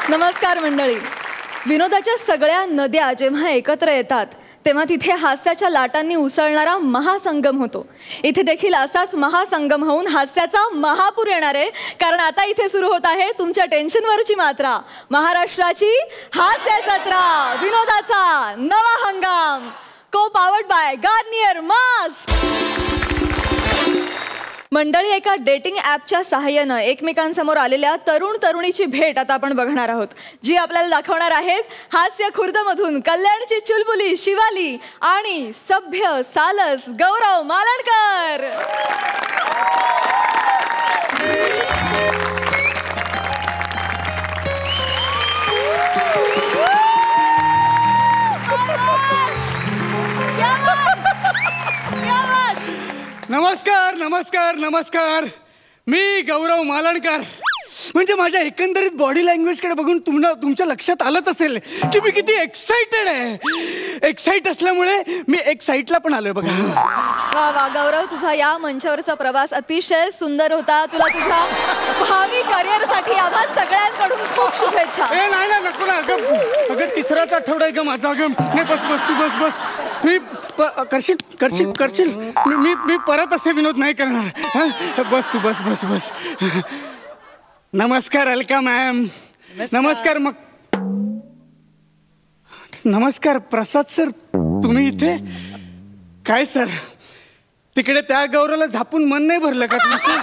नमस्कार मंडळी. विनोदाच्या सगळ्या नद्या जेव्हा एकत्र येतात तेव्हा तिथे हास्याच्या लाटांनी उसळणारा महासंगम होतो. इथे देखील असाच महासंगम होऊन हास्याचा महापूर येणार आहे. कारण आता इथे सुरू होत आहे तुमच्या टेन्शनवरची मात्रा, महाराष्ट्राची हास्य जत्रा, विनोदाचा नवा हंगाम, को पावर्ड बाय गार्नियर मास्क. मंडळी, एका डेटिंग ॲपच्या सहाय्यानं एकमेकांसमोर आलेल्या तरुण तरुणीची भेट आता आपण बघणार आहोत, जी आपल्याला दाखवणार आहेत हास्य खुर्दमधून कल्याणची चुलबुली शिवाली आणि सभ्य सालस गौरव मालणकर. नमस्कार नमस्कार नमस्कार. मी गौरव मालणकर. म्हणजे माझ्या एकंदरीत बॉडी लँग्वेजकडे बघून तुमच्या लक्षात आलंच असेल की मी किती एक्साइटेड आहे. एक्साइट असल्यामुळे मी एक साईटला पण आलोय बघा. वा वा गौरव, तुझा या मंचावरचा प्रवास अतिशय सुंदर होता. तुला तुझ्या भावी करिअरसाठी आम्हा सगळ्यांकडून खूप शुभेच्छा. नाही ना, नको ना. अगं तिसराच आठवडा आहे ग माझा. अगं नाही, बस तू बस. मी करशील. मी परत असे विनोद नाही करणार. बस तू बस. नमस्कार अलका मॅम. नमस्कार. मग नमस्कार प्रसाद सर, तुम्ही इथे काय सर? तिकडे त्या गौरवला झापून मन नाही भरलं का तुमचं?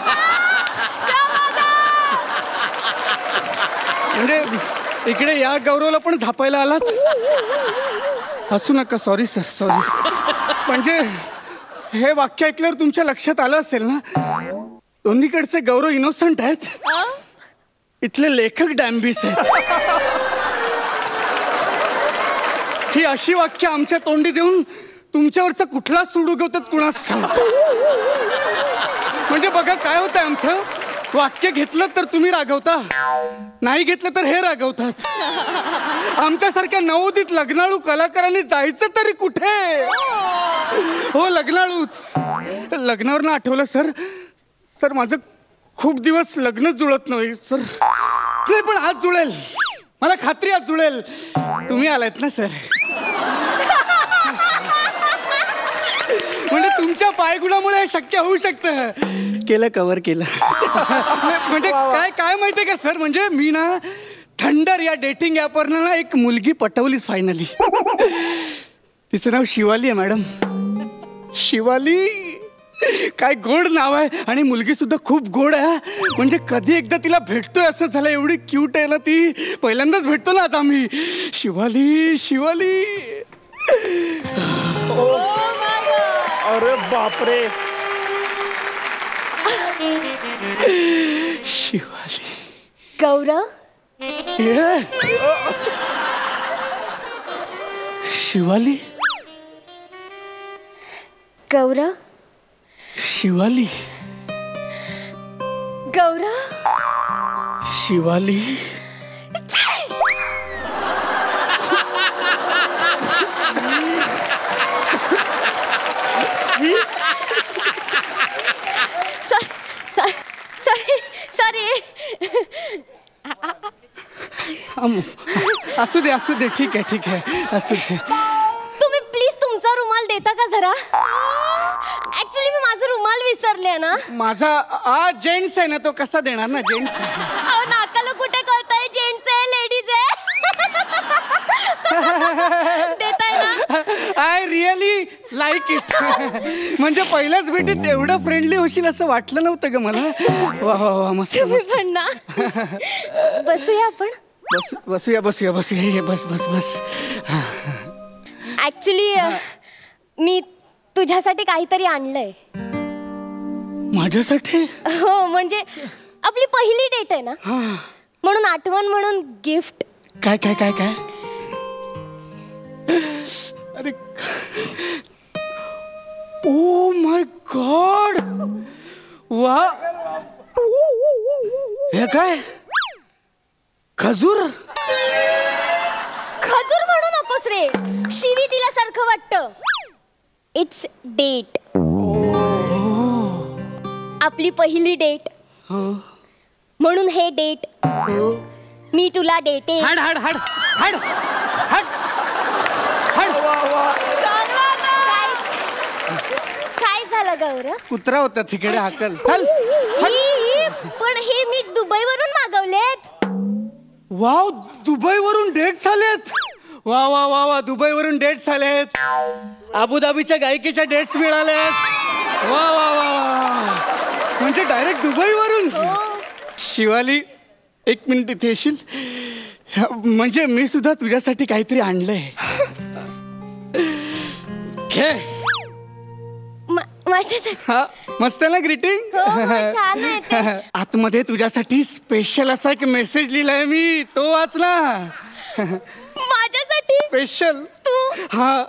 म्हणजे इकडे या गौरवला पण झापायला आलात? हसू नका. Sorry sir, sorry. म्हणजे हे वाक्य ऐकल्यावर तुमच्या लक्षात आलं असेल ना, दोन्हीकडचे गौरव इनोसंट आहेत, इथले लेखक डॅम्बिस आहेत. ही अशी वाक्य आमच्या तोंडी देऊन तुमच्यावरचा कुठला सूड उगवतात कुणास ठाऊक. म्हणजे बघा काय होतं आमचं. वाक्य घेतलं तर तुम्ही रागवता, नाही घेतलं तर हे रागवतात. आमच्यासारख्या नवोदित लग्नाळू कलाकारांनी जायचं तरी कुठे? हो, लग्नाळूच. लग्नावरनं आठवलं सर माझं खूप दिवस लग्न जुळत नाही सर. नाही पण आज जुळेल, मला खात्री आज जुळेल. तुम्ही आलात ना सर. म्हणजे तुमच्या पायगुणामुळे हे शक्य होऊ शकतं. केलं, कव्हर केलं. म्हणजे काय माहितीये का सर, म्हणजे मी ना थंडर या डेटिंग ॲपवरनं ना एक मुलगी पटवलीच फायनली. तिचं नाव शिवाली आहे मॅडम. शिवाली, काय गोड नाव आहे. आणि मुलगी सुद्धा खूप गोड आहे. म्हणजे कधी एकदा तिला भेटतोय असं झालं. एवढी क्यूट आहे ना ती. पहिल्यांदाच भेटतो ना आता आम्ही. शिवाली. अरे बापरे. शिवाली. गौरव. शिवाली. गौरव. शिवाली. गौरव. शिवाली. सॉरी. असू दे. ठीक आहे. असू दे. तुम्ही प्लीज तुमचा रुमाल देता का जरा? ऍक्च्युली मी माझा रुमाल विसरले ना. माझा जेंट्स आहे ना, तो कसा देणार ना. जेंट्स नाकाला कुठे कळतंय जेंट्स आहे लेडीज आहे. देताय ना? I really like it. म्हणजे पहिल्याच भेटीत एवढं फ्रेंडली होशील असं वाटलं नव्हतं ग मला. वा मस्त. तुम्ही पण ना. बसूया आपण. बसूया. बस. ऍक्च्युली मी तुझ्यासाठी काहीतरी आणलंय. माझ्यासाठी? हो, म्हणजे आपली पहिली डेट आहे ना, म्हणून आठवण म्हणून गिफ्ट. काय? अरे ओ माय गॉड. वा. हे काय? खजूर म्हणू नकोस रे. शिवी दिल्यासारखं वाटतं. It's date. आपली पहिली डेट म्हणून हे डेट मी तुला देते. हाड हाड हाड हाड हाड हाड. काय झालं गौरव? कुत्रा होता तिकडे हाकल. चल. पण हे मी दुबईवरून मागवलेत. वाव, दुबईवरून डेट्स आलेत. वा वा वा वा, दुबईवरून डेट्स आलेत. अबुधाबीच्या गायकीच्या डेट्स मिळाल्यात. वा वा वा वा, म्हणजे डायरेक्ट दुबईवरून. शिवाली, 1 मिनिट इथे येशील? म्हणजे मी सुद्धा तुझ्यासाठी काहीतरी आणलंय. घे. माझ्यासाठी? हा, मस्त ना ग्रीटिंग? छान आहे. आतमध्ये तुझ्यासाठी स्पेशल असा एक मेसेज लिहिलाय मी, तो वाच ना. माझ्यासाठी स्पेशल? तू? हा.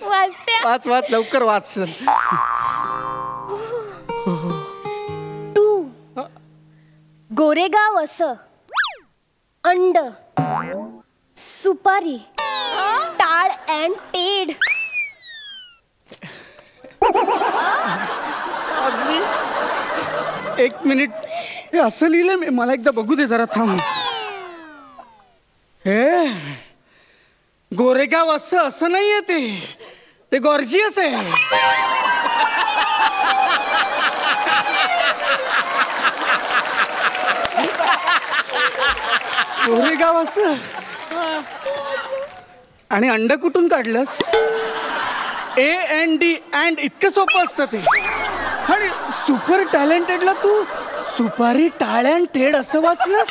वाचते. वाच वाच, लवकर वाच. तू गोरेगाव असं अंड सुपारी टाळ अँड टेड. 1 मिनिट, हे असं लिहिलंय मी. मला एकदा बघू दे जरा, थांब. हे गोरेगाव असं असं नाहीये, ते गॉर्जियस आहे. गोरेगाव असं. आणि अंड कुठून काढलंस? AND, अँड इतकं सोपं असतं ते. आणि सुपर टॅलेंटेडला तू सुपारी टाळ अँड टेड असं वाचलंस?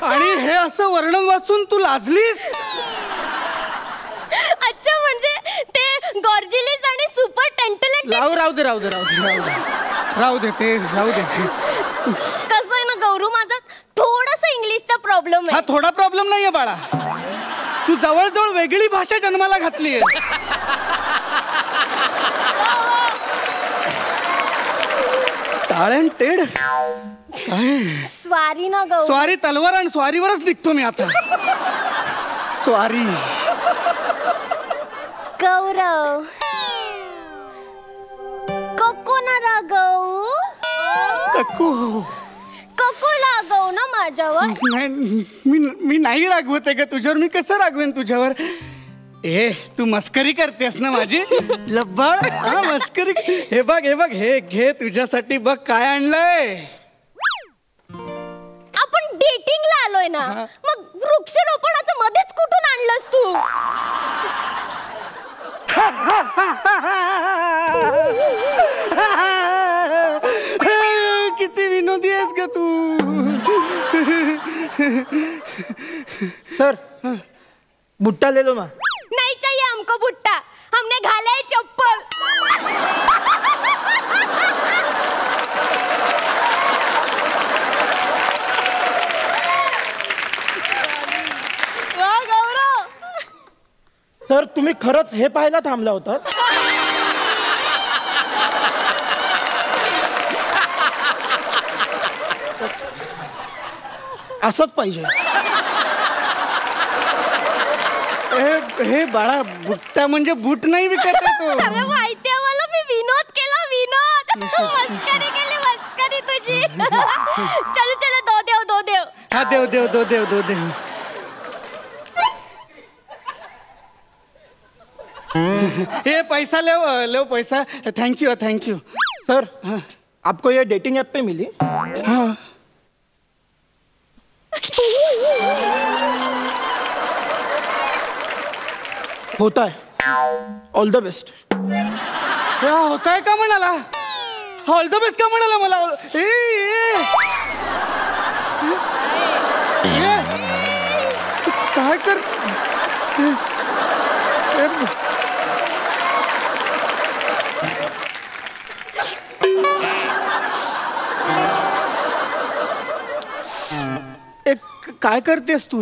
आणि हे असं वर्णन वाचून तू लाजलीस? अच्छा, म्हणजे ते गॉर्जियस आणि सुपर टॅलेंटेड. राहू दे ते, राहू दे. कसं आहे ना गौरू, माझा थोडासा इंग्लिशचा प्रॉब्लेम हा आहे. थोडा प्रॉब्लेम नाहीये बाळा, तू जवळजवळ वेगळी भाषा जन्माला घातलीये. टाळ अँड टेड काय? स्वारी ना गौरू. स्वारी तलवार, आणि स्वारीवरच निघतो मी आता. स्वारी. गौरव कको ना रागव. कको लागव ना माझ्यावर. मी नाही रागवत आहे का तुझ्यावर? मी कसं रागवेन तुझ्यावर? तू मस्करी करतेस ना माझी? लब्बाड. हा, मस्करी. हे बघ, हे घे तुझ्यासाठी. बघ काय आणलंय. आपण डेटिंगला आलोय ना, मग वृक्षारोपणाचं मध्येच कुठून आणलंस तू? किती विनोदी आहेस ग तू. सर, भुट्टा ले लो ना. नहीं चाहिए हमको भुट्टा, हमने घाला है चप्पल. वाह गौरव. सर, तुम्ही खरंच हे पाहायला थांबला होतात? असंच पाहिजे. हे बाळा, बुट्टा म्हणजे बूट नाही विकत आहे तो. अरे माहिती आहे मला, मी विनोद केला. मस्करी केली, मस्करी तुझी. चलो दो देव. हा, देव. ये पैसा ले पैसा. Thank you. सर, आपको ये डेटिंग ऐप पे मिली? हाँ. होता है. All the best. होता है का म्हणाला? ऑल द बेस्ट का म्हणाला मला? काय कर. काय करतेस तू?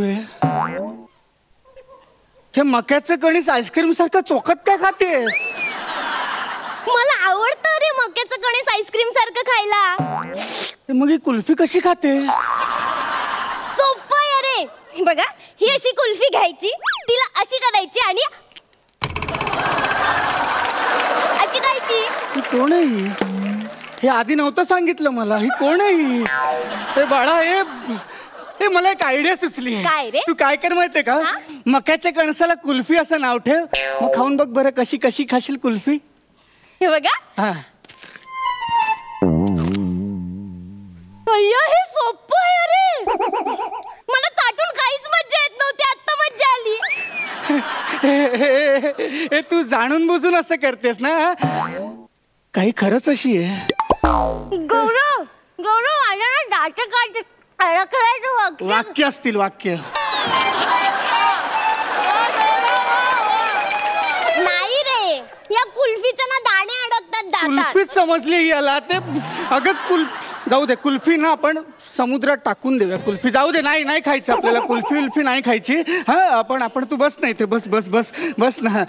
हे मक्याचं कणीस आईस्क्रीम सारखं चोखत काय खातेस? मला आवडतं रे मक्याचं कणीस आईस्क्रीम सारखं खायला. मग ही कुल्फी कशी खाते? सोपं आहे रे. बघा, ही अशी कुल्फी घ्यायची, तिला अशी करायची आणि अशी खायची. कोण आहे ही? हे आधी नव्हतं सांगितलं मला. ही कोण आहे ही? हे बाळा हे मला एक आयडिया सुचली काय आहे. रे? तू काय कर माहितीये का, मक्याच्या कणसाला कुल्फी असं नाव ठेव. मग खाऊन बघ बरं कशी कशी खाशील कुल्फी. हे बघा. हा अय्या, हे सोपं आहे अरे. मला चाटून काहीच मज्जा येत नव्हती, आत्ता मज्जा आली. हे तू जाणून बुजून असं करतेस ना. काही खरंच अशी आहे. गौरव माझ्या ना दात काढते. अडकलायचं वाक्य असतील वाक्य. नाही रे, या कुल्फीचं ना दाणे अडकतात दातात. कुल्फीच समजली याला. ते अगं जाऊ दे, कुल्फी ना आपण समुद्रात टाकून देऊया. कुल्फी जाऊ दे, नाही खायचं आपल्याला. कुल्फी नाही खायची. हा आपण तू बस नाही ते बस बस बस बस ना.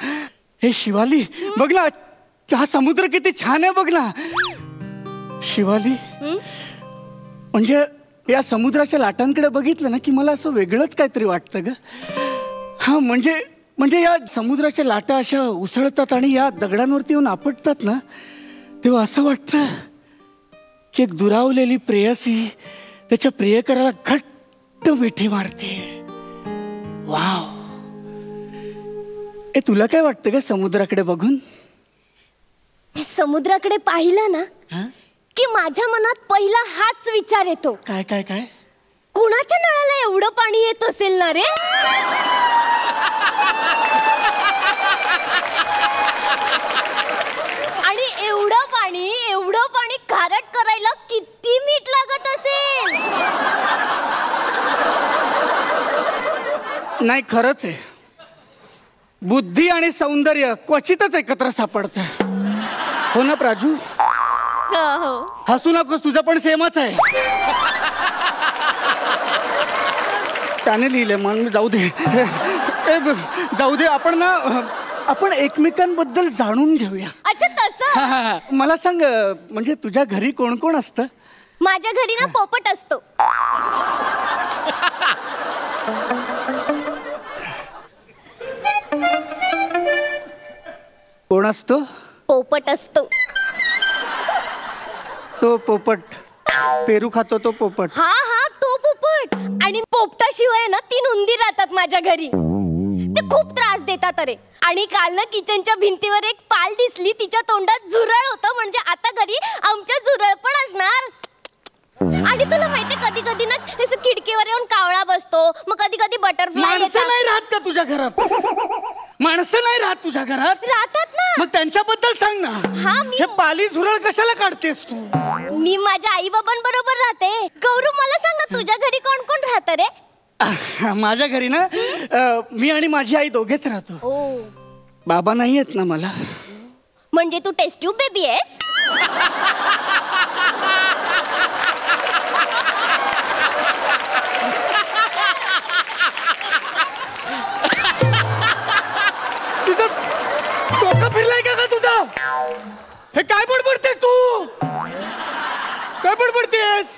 हे शिवाली बघ ना, हा समुद्र किती छान आहे बघ ना. शिवाली, म्हणजे या समुद्राच्या लाटांकडे बघितलं ना की मला असं वेगळंच काहीतरी वाटतं ग. हा म्हणजे या समुद्राच्या लाटा अशा उसळतात आणि या दगडांवरती येऊन आपटतात ना, तेव्हा असं वाटतं की एक दुरावलेली प्रेयसी त्याच्या प्रियकराला घट्ट मिठी मारते. वाव. तुला काय वाटतं का समुद्राकडे बघून? समुद्राकडे पाहिलं ना की माझ्या मनात पहिला हाच विचार येतो. काय काय काय? कुणाच्या नळाला एवढं पाणी येत असेल ना रे? आणि एवढं पाणी खारट करायला किती मीठ लागत असेल? नाही, खरंच आहे. बुद्धी आणि सौंदर्य क्वचितच एकत्र सापडतं. हो ना प्राजू? हसू नकोस, तुझं पण सेमच आहे. त्याने लिहिले मन. जाऊ दे जाऊ दे. आपण एकमेकांबद्दल जाणून घेऊया. अच्छा तसं. मला सांग, म्हणजे तुझ्या घरी कोण कोण असतं? माझ्या घरी ना पोपट असतो. कोण असतो? पोपट असतो. तो पोपट पेरू खातो तो पोपट. हा तो पोपट. आणि पोपटाशिवाय ना 3 उंदीर राहतात माझ्या घरी. ते खूप त्रास देतात अरे. आणि काल ना किचनच्या भिंतीवर एक पाल दिसली, तिच्या तोंडात झुरळ होतं. म्हणजे आता घरी आमच्या झुरळ पण असणार. आणि तुला माहिती, कधी कधी ना तसं खिडकीवर येऊन कावळा बसतो. मग कधी कधी बटरफ्लाय येतात. माणसं नाही राहत का तुझ्या घरात? माणसं नाही राहत तुझ्या घरात? राहतात ना. मग त्यांच्याबद्दल सांग ना. हे पाली झुरळ कशाला काढतेस तू? मी माझ्या आई बाबांबरोबर राहते. गौरव, मला सांग ना, तुझ्या घरी कोण कोण राहतं रे? माझ्या घरी ना मी आणि माझी आई दोघेच राहतो. बाबा नाही आहेत ना मला. म्हणजे तू टेस्ट ट्यूब बेबी आहेस? तुझं डोकं फिरलंय का तुझं? हे काय बडबडतेस तू? काय बडबडतेस?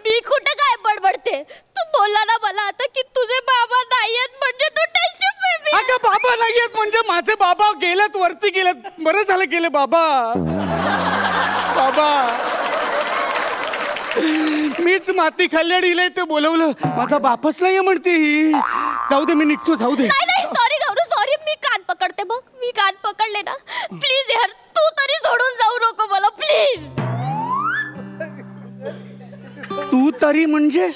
मी कुठं काय बडबडते? तू बोलला ना मला आता की तुझे बाबा नाहीयेत, म्हणजे तू टेस्ट ट्यूब बेबी. अगं बाबा नाहीयेत म्हणजे माझे बाबा गेलेत, वरती गेलेत. बरं झालं गेले बाबा. मीच माती खाल्ली आणि हिला ते बोलवलं. माझा बापच नाहीये म्हणते ही. जाऊ दे, मी निघतो. जाऊ दे. नाही सॉरी गौरव, सॉरी. मी कान पकडते बघ. मी कान पकडले ना. प्लीज यार, तू तरी सोडून जाऊ नको मला, प्लीज. तू तरी म्हणजे?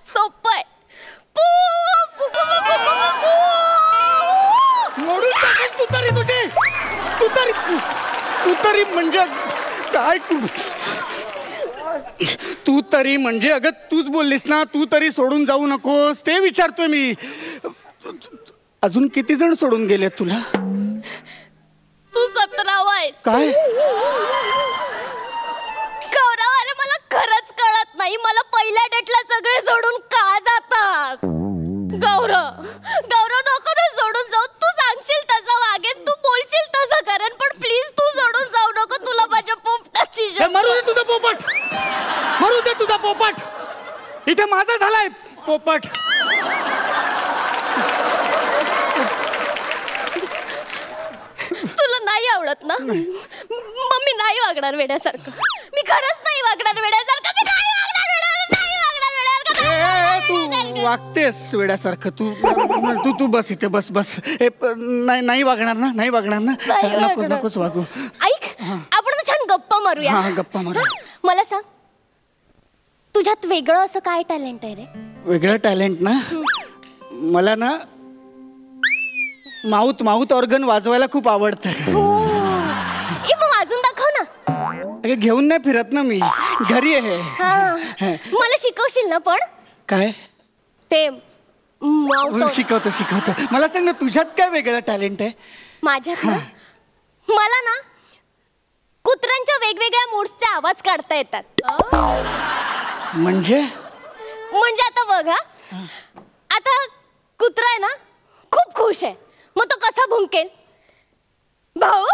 सोपं आहे. मोडून टाकेल तू तरी तुझे. तू तरी म्हणजे काय? तू तरी म्हणजे अगं तूच बोललीस ना, तू तरी सोडून जाऊ नकोस, ते विचारतोय मी. अजून किती जण सोडून गेले तुला? तू 17वा आहेस. काय? गौरव, अरे मला खरंच कळत नाही, मला पहिल्या डेटला सगळे सोडून का जातात? गौरव नको ना सोडून जाऊ. तू सांगशील तसं वागेन, तू बोलशील तसं करेन, पण प्लीज तू सोडून जाऊ नको. तुला माझ्या पोपटाची मरू दे तुझा पोपट. मरू दे तुझा पोपट. इथे माझा झालाय पोपट. तुला नाही आवडत आवडत ना मग मी नाही वागणार वेड्यासारखं. मी खरंच नाही वागणार वेड्यासारखं. मी नाही वागणार वेड्यासारखं. तू वागतेस वेड्यासारखं. तू तू बस इथे बस बस. नाही वागणार ना. नाही वागणार ना. नकोच वागू. ऐक आपण छान गप्पा मारूया. हा गप्पा मारू. मला सांग तुझ्यात वेगळं असं काय टॅलेंट आहे रे? वेगळं टॅलेंट ना मला ना माउथ ऑर्गन वाजवायला खूप आवडतं. मग वाजून दाखव ना. घेऊन नाही फिरत ना मी घरी आहे. मला शिकवशील ना पण? काय ते शिकवतो. मला सांग ना तुझ्यात काय वेगळं टॅलेंट आहे? माझ्यात ना मला ना कुत्र्यांच्या वेगवेगळ्या मूड्सचे आवाज काढता येतात. म्हणजे आता बघा आता कुत्रा आहे ना खूप खुश आहे मग तो कसा भुंकेल? भाऊ.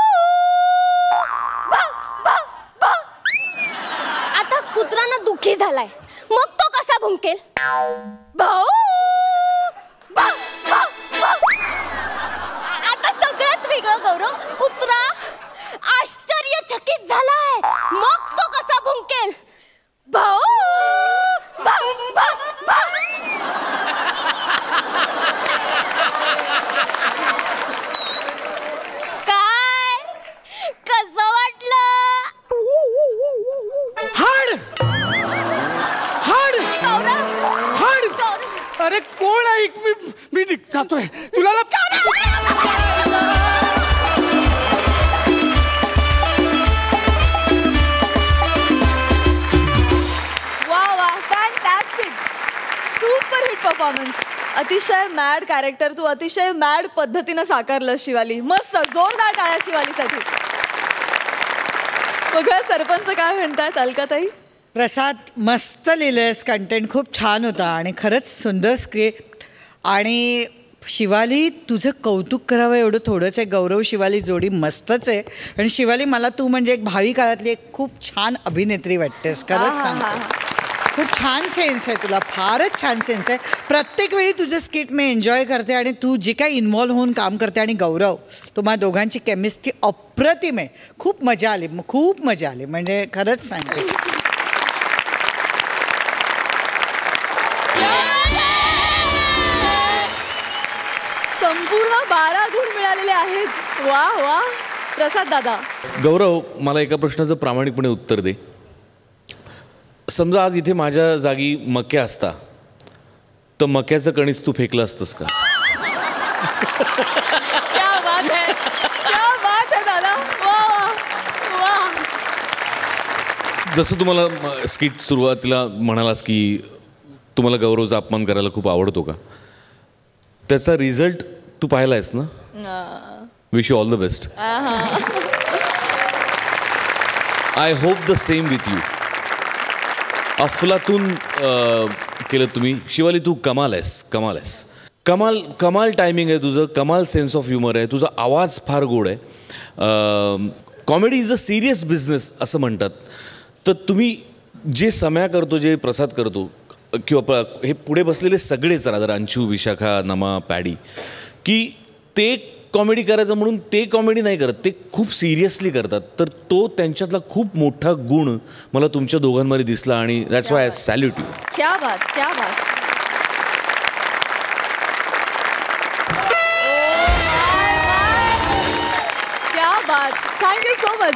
आता कुत्रा ना दुखी झालाय मग तो कसा भुंकेल? भाऊ. आता सगळ्यात वेगळं गौरव कुत्रा आश्चर्यचकित झालाय मग तो कसा भुंकेल? भाऊ. काय कसं वाटलं? हाड. अरे कोण आहे? मी जातोय तुला. Super hit performance. अतिशय मॅड कॅरेक्टर तू अतिशय मॅड पद्धतीनं साकारलं शिवाली. मस्त जोरदार टाळ्या शिवालीसाठी. बघा सरपंच काय म्हणतात अलकाताई? प्रसाद मस्त लिहिलंयस. कंटेंट खूप छान होता आणि खरंच सुंदर स्क्रिप्ट. आणि शिवाली तुझं कौतुक करावं एवढं थोडंच आहे. गौरव शिवाली जोडी मस्तच आहे. आणि शिवाली मला तू म्हणजे एक भावी काळातली एक खूप छान अभिनेत्री वाटतेस. खरंच सांगते खूप छान सेन्स आहे तुला. फारच छान सेन्स आहे. प्रत्येक वेळी तुझं स्किट मी एन्जॉय करते आणि तू जे काही इन्व्हॉल्व होऊन काम करते. आणि गौरव तुम्हा दोघांची केमिस्ट्री अप्रतिम आहे. खूप मजा आली. खूप मजा आली म्हणजे खरंच सांगते. संपूर्ण 12 गुण मिळालेले आहेत. वा वा प्रसाद दादा. गौरव मला एका प्रश्नाचं प्रामाणिकपणे उत्तर दे. समजा आज इथे माझ्या जागी मक्या असता तर मक्याचं कणीस तू फेकलं असतंस का? क्या बात है दादा. वा वा. जसं तुम्हाला स्किट सुरुवातीला म्हणालास की तुम्हाला गौरवचा अपमान करायला खूप आवडतो का, त्याचा रिझल्ट तू पाहिलायस ना? Wish you all the best. I hope the same with you. अफलातून केलं तुम्ही. शिवाली तू कमाल आहेस. कमाल टायमिंग आहे तुझं. कमाल सेन्स ऑफ ह्युमर आहे. तुझा आवाज फार गोड आहे. Comedy is a serious business असं म्हणतात. तर तुम्ही जे सम्या करतो, जे प्रसाद करतो, किंवा हे पुढे बसलेले सगळेच रादर अंशू, विशाखा, नमा, पॅडी, की ते कॉमेडी करायचं म्हणून ते कॉमेडी नाही करत, ते खूप सिरियसली करतात. तर तो त्यांच्यातला खूप मोठा गुण मला तुमच्या दोघांमध्ये दिसला आणि that's why I salute you. क्या बात. Thank you so much.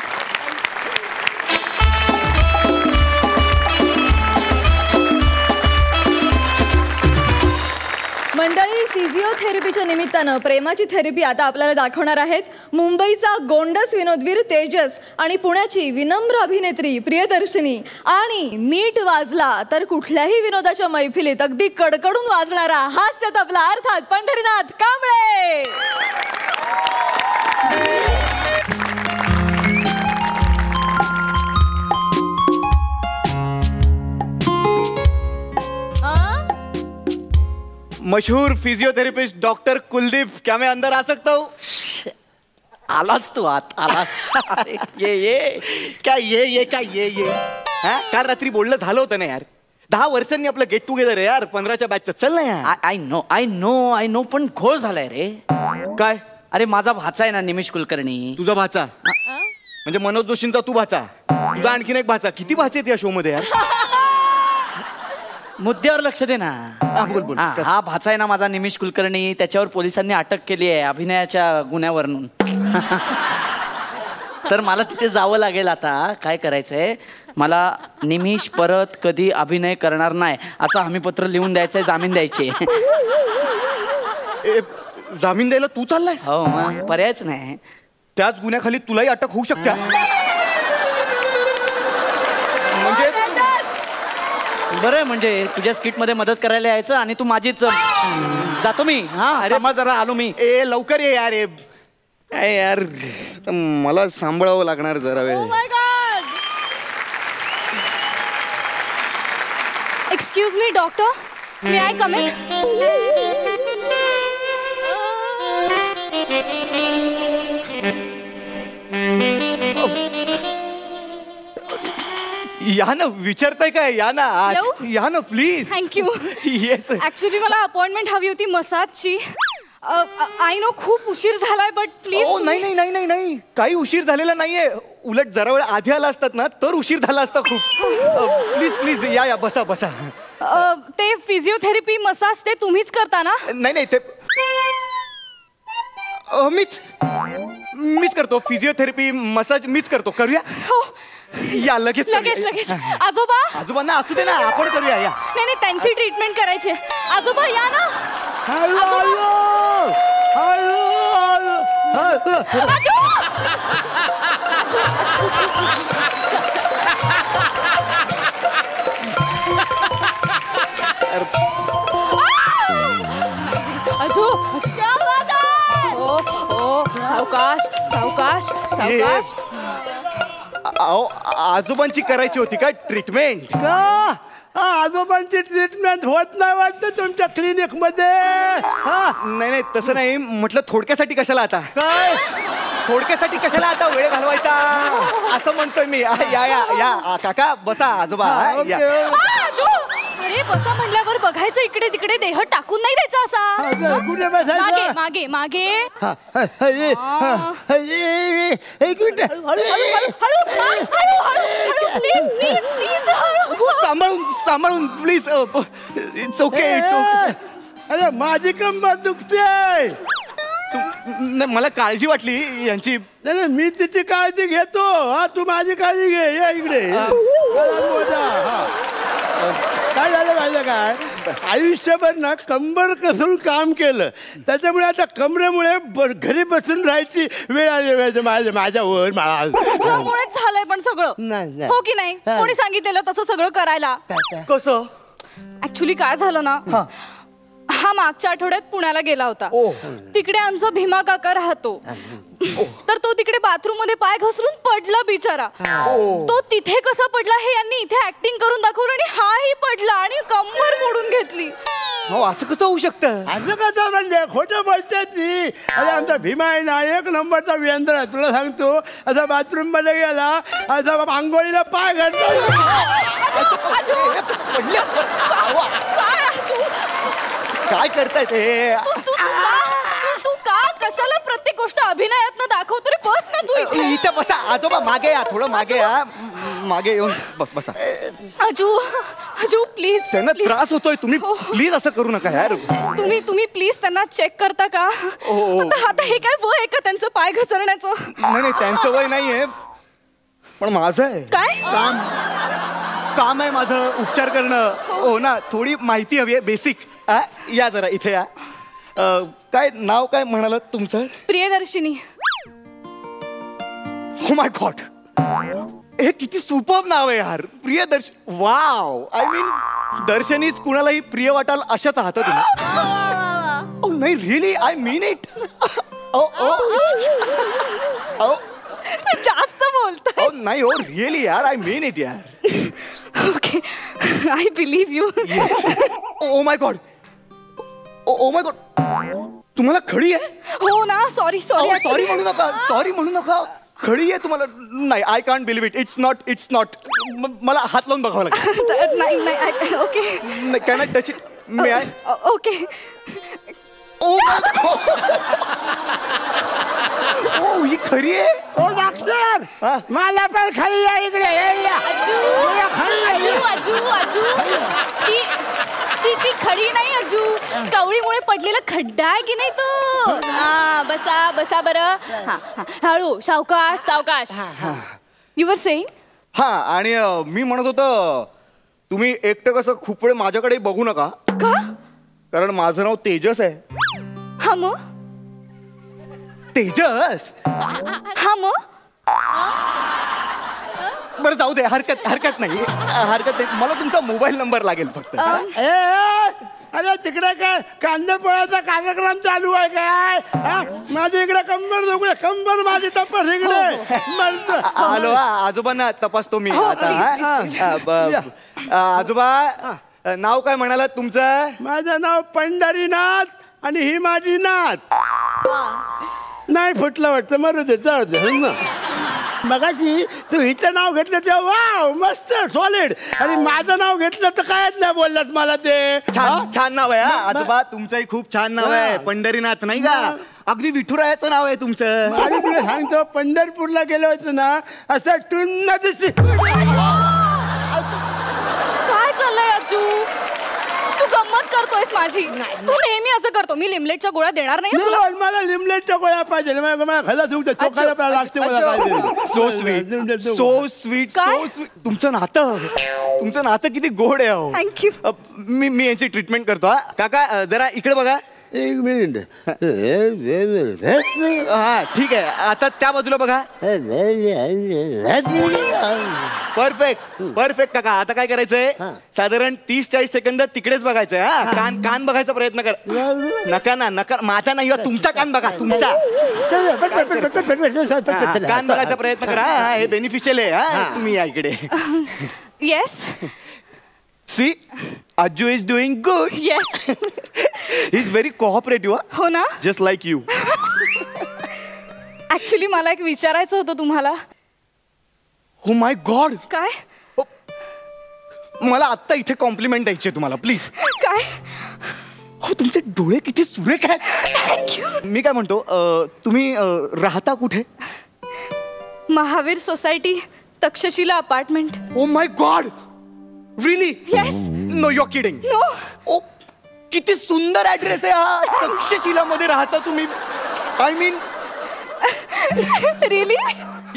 मंडळी, फिजिओथेरपीच्या निमित्तानं प्रेमाची थेरपी आता आपल्याला दाखवणार आहेत मुंबईचा गोंडस विनोदवीर तेजस आणि पुण्याची विनम्र अभिनेत्री प्रियदर्शिनी. आणि नीट वाजला तर कुठल्याही विनोदाच्या मैफिलीत अगदी कडकडून वाजणारा हास्य तबला अर्थात पंढरीनाथ कांबळे. मशहूर फिजियोथेरेपिस्ट डॉक्टर कुलदीप, क्या मैं अंदर आ सकता हूँ? आलास तू आत आलास. ये काल रात्री बोलणं झालं होतं ना यार. 10 वर्षांनी आपलं गेट टुगेदर यार, 15च्या बॅचचं. चल ना यार. आय नो पण घोळ झालाय रे. काय अरे माझा भाचा आहे ना निमिष कुलकर्णी. तुझा भाचा म्हणजे मनोज जोशींचा तू भाचा, तुझा आणखीन एक भाचा. किती भाचे आहेत या शो मध्ये यार? मुद्द्यावर लक्ष दे ना. बोल बोल. हा भाचा आहे ना माझा निमिष कुलकर्णी, त्याच्यावर पोलिसांनी अटक केली आहे अभिनयाच्या गुन्ह्यावरून. तर मला तिथे जावं लागेल आता. काय करायचंय मला, निमिष परत कधी अभिनय करणार नाही असं हमीपत्र लिहून द्यायचंय, जामीन द्यायचे. जामीन द्यायला तू चाललाय? हो मग पर्यायच नाही. त्याच गुन्ह्याखाली तुलाही अटक होऊ शकते. म्हणजे बरं म्हणजे तुझ्या स्किट मध्ये मदत करायला यायचं आणि तू माझीच. जातो मी. हा अरे जरा आलो मी. लवकर ये यार. काय यार मला सांभाळावं लागणार जरा वेळ. Excuse me doctor, may I come in? या ना, विचारताय काय? या ना आत. या ना प्लीज. थँक्यू. येस. ऍक्च्युली मला अपॉइंटमेंट हवी होती मसाजची. आय नो खूप उशीर झालाय बट प्लीज. नाही नाही नाही नाही नाही, काही उशीर झालेला नाहीये. उलट जरा वेळ आधी आला असतात ना तर उशीर झाला असता खूप. प्लीज प्लीज या या, बसा बसा. ते फिजिओथेरपी मसाज ते तुम्हीच करता ना? नाही नाही, ते मीच करतो. फिजिओथेरपी मसाज मीच करतो. करूया? हो या लगेच लगेच लगेच. आजोबा आजोबांना असू दे ना, आपण करूया. या. नाही नाही, त्यांची ट्रीटमेंट करायची. आजोबा या ना. सावकाश सावकाश सावकाश. आजोबांची करायची होती का ट्रीटमेंट? आजोबांची ट्रीटमेंट होत नाही वाटतं तुमच्या क्लिनिक मध्ये? नाही नाही तसं नाही म्हटलं. थोडक्यासाठी कशाला आता? काय थोडक्यासाठी कशाला आता वेळ घालवायचा असं म्हणतोय मी. या या या काका बसा. आजोबा या. अरे बसा म्हणल्यावर बघायचं इकडे तिकडे, देह टाकून नाही द्यायचा असा. कुठे बसायचं? मागे मागे. सांभाळून सांभाळून please. It's okay it's okay. अरे माझी कंबर दुखते. मला काळजी वाटली यांची. नाही मी तिची काळजी घेतो. हा तू माझी काळजी घे. या इकडे. काय झालं माहिती काय, आयुष्यभर ना कंबर कसून काम केलं, त्याच्यामुळे आता कमरेमुळे घरी बसून राहायची वेळ आली माझ्यावर. त्याच्यामुळेच झालंय पण सगळं. नाही. हो की नाही? कोणी सांगितलेलं तसं सगळं करायला? कसं? ऍक्च्युली काय झालं ना, हा मागच्या आठवड्यात पुण्याला गेला होता. तिकडे आमचा भीमा काका राहतो. तर तो तिकडे बाथरूम मध्ये पाय घसरून पडला बिचारा. तो तिथे कसा पडला हे यांनी इथे ऍक्टिंग करून दाखवलं आणि हाही पडला आणि कंबर मोडून घेतली. हो असं कसं होऊ शकतं? असं कसं म्हणजे खोटं बोलतात ती. अरे आमचा भीमा आहे ना एक नंबरचा व्यंद्र आहे. तुला सांगतो, असा बाथरूम मध्ये गेला, असा आंघोळीला पाय घातला. काय करताय ते? तू का कशाला प्रत्येक गोष्ट अभिनयात दाखवतो रे? बस ना तू इथे. इथे बसा. आजोबा मागे या, थोडं मागे या. मागे येऊन बसा. अजू प्लीज. त्यांना त्रास होतोय. तुम्ही प्लीज असं करू नका यार. तुम्ही प्लीज त्यांना चेक करता का? आता हे काय वय आहे का त्यांचं पाय घसरण्याचं? नाही नाही त्यांचं वय नाहीये, पण माझं आहे. काय काम आहे माझं, उपचार करणं. हो ना, थोडी माहिती हवी आहे बेसिक. या जरा इथे या. काय नाव काय म्हणालात तुमचं? प्रियदर्शिनी. हो माय गॉड, हे किती सुपर्ब नाव आहे यार. प्रियदर्शनी. वाव. आय मीन दर्शनीच कुणालाही प्रिय वाटाल अशाच आहात तुम्ही. नाही रिअली, आय मीन इट. जास्त बोलतोय. नाही हो रिअली यार, आय मीन इट यार. Okay, I believe you. O my god. O my God, तुम्हाला खळी आहे? हो ना. सॉरी सॉरी म्हणू नका. सॉरी म्हणू नका. खळी आहे तुम्हाला? नाही, I can't believe it. It's not. मला हात लावून बघावं लागेल. नाही. Okay, can I touch it? May I? Okay. Oh my god. Oh ही खरी आहे. ओ डॉक्टर मला पण खाली या इकडे ती खडी नाही अजू, कवळीमुळे पडलेला खड्डा आहे की नाही तो. हा बसा बसा बरं. हा हळू सावकाश सावकाश. You were saying. हा आणि मी म्हणत होतो तुम्ही एकटं कसं खूप वेळ माझ्याकडे बघू नका. का? कारण माझं नाव तेजस आहे. हा मग तेजस. हा मग बरं जाऊ दे, हरकत नाही. मला तुमचा मोबाईल नंबर लागेल फक्त. अरे तिकडे काय कांदा पोळ्याचा कार्यक्रम चालू आहे काय? माझी इकडे कंबर माझी तपास इकडे. हॅलो आजोबांना तपासतो मी आता. आजोबा नाव काय म्हणालात तुमचं? माझं नाव पंढरीनाथ आणि ही माझी नाथ. नाही फुटलं वाटतं, मरू दे जाऊ दे. मगाशी तू हिचं नाव घेतलं तेव्हा वाव मस्त सॉलिड, आणि माझं नाव घेतलं तर कायच नाही बोललात मला ते. छान नाव आहे आजोबा, तुमचंही खूप छान नाव आहे पंढरीनाथ नाही का? अगदी विठुरायाचं नाव आहे तुमचं. आणि तुला सांगतो पंढरपूरला गेलो होतो ना असं टुन्न दिसी. काय चाललंय अजू? तू गंमत करतोयस माझी. तू नेहमी असं करतो. मी लिमलेटच्या गोळ्या देणार नाही तुला. मला लिमलेटच्या गोळ्या पाहिजे. खायला चोखायला लागते मला काय. So sweet so sweet so sweet. तुमचं नातं किती गोड आहे. थँक्यू. मी यांची ट्रीटमेंट करतो. हा काका जरा इकडे बघा. एक मिनिट. हा ठीक आहे, आता त्या बाजूला बघा. परफेक्ट काका. आता काय करायचंय, साधारण 30-40 सेकंद तिकडेच बघायचंय. हा कान बघायचा प्रयत्न कर. नका माझा नाही, तुमचा कान बघा. तुमचा कान बघायचा प्रयत्न करा. हे बेनिफिशियल आहे. हा तुम्ही या इकडे. Yes. See Ajju is doing good. Yes. He's very cooperative. हो ना? Just like you. ऍक्च्युली मला एक विचारायचं होतं तुम्हाला. Oh my God. काय? मला आत्ता इथे कॉम्प्लिमेंट द्यायची तुम्हाला प्लीज. काय? हो तुमचे डोळे किती सुरेख आहेत. थँक्यू. मी काय म्हणतो, तुम्ही राहता कुठे? Mahavir society, Takshashila apartment. Oh my God. Really? Yes. No, you're kidding. No. Oh, किती सुंदर ऍड्रेस आहे हा. तक्षशिला मध्ये राहता तुम्ही. I mean really?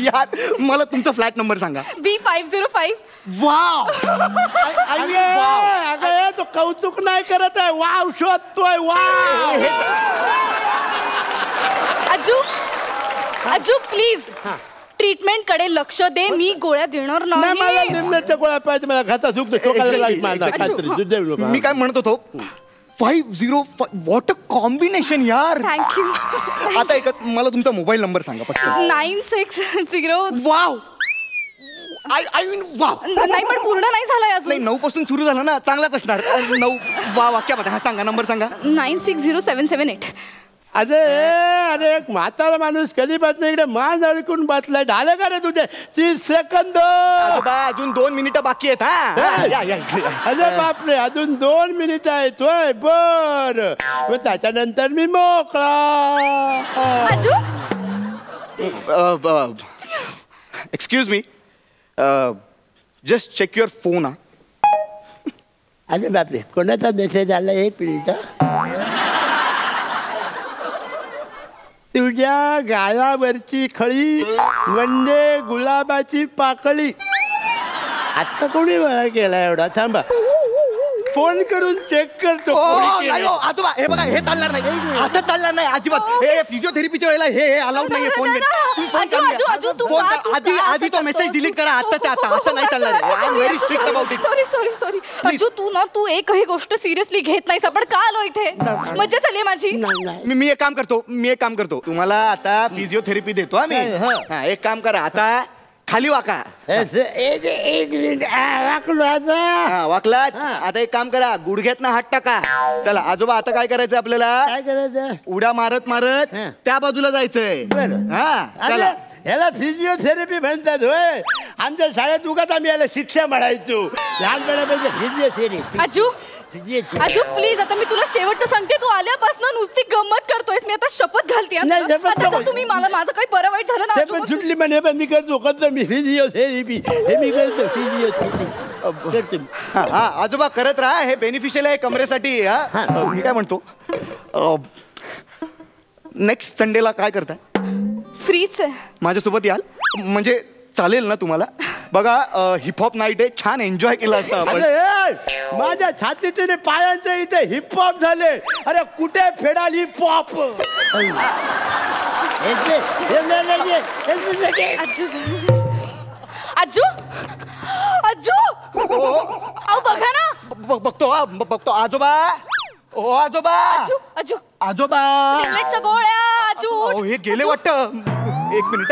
यार मला तुमचा फ्लॅट नंबर सांगा. B505. वाव. अगं तो कौतुक नाही करत आहे, वाव शोधतोय. वाव. अजू प्लीज ट्रीटमेंट कडे लक्ष दे. मी गोळ्या देणार नाही. मला नाही. निम्म्याच्या गोळ्या पाहिजे. मला खाता सुकतो. मी काय म्हणत होतो, 505. व्हॉट अ कॉम्बिनेशन यार. थँक्यू. आता एकच मला तुमचा मोबाईल नंबर सांगा पटकन. 960. वाव. I mean wow. नाही पण पूर्ण नाही झालाय नाही अजून. 9 पासून सुरू झालं ना, चांगलाच असणार. 9 वा वाक्यामध्ये. हा सांगा नंबर सांगा. 960778. अरे एक म्हातारा माणूस कधीपासून इकडे मान अडकून बसलाय. झालं का रे तुझे 30 सेकंद? अजून 2 मिनिटं बाकी आहेत. अरे बापरे, अजून 2 मिनिटं आहेत. होय बर. त्याच्यानंतर मी मोकळा. Excuse me, just check your phone. अरे बापरे, कोणाचा मेसेज आला? 1 मिनिट. तुझ्या गालावरची खळी म्हणजे गुलाबाची पाकळी. आता कोणी मला केला एवढा? थांबा, फोन करून चेक करतो. आजोबा हे बघा, हे चालणार नाही. असं चालणार नाही अजिबात. हे फिजिओथेरपीच्या वेळेला हे अलाउड नाही. फोन आधी तो मेसेज डिलीट करा आत्ताच्या आता. असं नाही चालणार. I am very strict about it. Sorry अजू, तू एकही गोष्ट सिरियसली घेत नाहीस. आपण का आलो इथे? मज्जा झाली माझी. मी एक काम करतो. तुम्हाला आता फिजिओथेरपी देतो आम्ही. एक काम करा, आता खाली वाका. वाकला. आता एक काम करा, गुडघ्यातनं हात टाका. चला आजोबा, आता काय करायचं आपल्याला? काय करायचं? उड्या मारत त्या बाजूला जायचंय. हा चला. ह्याला फिजिओथेरपी म्हणतात होय. आमच्या शाळेत उगाच आम्ही याला शिक्षा म्हणायचो लहानपणापासून. फिजिओथेरपी. अजू आजू प्लीज, आता मी तुला शेवटचं सांगते, तू आल्यापासून नुसती गंमत करतोयस. मी आता शपथ घालते. तुम्ही मला माझं काही बरं वाईट झालं ना सुटली म्हणे, पण मी करतो मी फिजिओथेरपी हे मी करतो फिजिओथेरपी. हा आजोबा करत राहा, हे बेनिफिशियल आहे कमरेसाठी. हा मी काय म्हणतो, नेक्स्ट संडेला काय करताय? फ्रीच आहे. माझ्यासोबत याल म्हणजे चालेल ना तुम्हाला? बघा हिपहॉप नाईट आहे, छान एन्जॉय केला असता आपण. माझ्या छातीचे पायांचे इथे हिपहॉप झाले. अरे कुठे फेडाल हिपहॉप? आजू आजू अहो बघा ना. बघतो आजोबा. ओ आजोबा. आजू आजोबा गोळ्या. आजू हे गेले वाटतं. एक मिनिट.